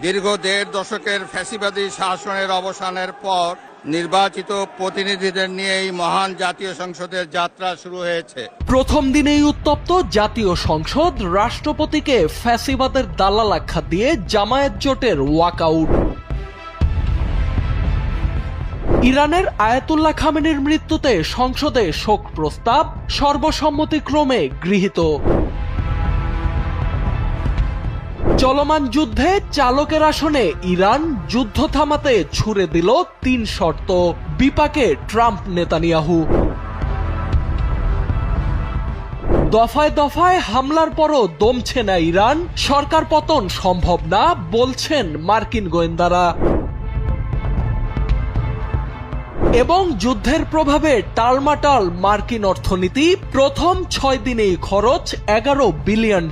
দীর্ঘ দেড় দশকের ফ্যাসিবাদী শাসনের অবসানের পর নির্বাচিত প্রতিনিধিদের নিয়ে এই মহান জাতীয় সংসদের যাত্রা শুরু হয়েছে। প্রথম দিনেই উত্তপ্ত জাতীয় সংসদ, রাষ্ট্রপতিকে ফ্যাসিবাদের দালাল আখ্যা দিয়ে জামায়াত জোটের ওয়াকআউট। ইরানের আয়াতুল্লাহ খামেনির মৃত্যুতে সংসদে শোক প্রস্তাব সর্বসম্মতিক্রমে গৃহীত। চলমান যুদ্ধে চালকের আসনে ইরান, যুদ্ধ থামাতে ছুড়ে দিল ৩ শর্ত, বিপাকে ট্রাম্প নেতানিয়াহু। দফায় দফায় হামলার পরও দমছে না ইরান, সরকার পতন সম্ভব না বলছেন মার্কিন গোয়েন্দারা। এবং যুদ্ধের প্রভাবে টালমাটাল মার্কিন অর্থনীতি, প্রথম ৬ দিনেই খরচ $11 বিলিয়ন।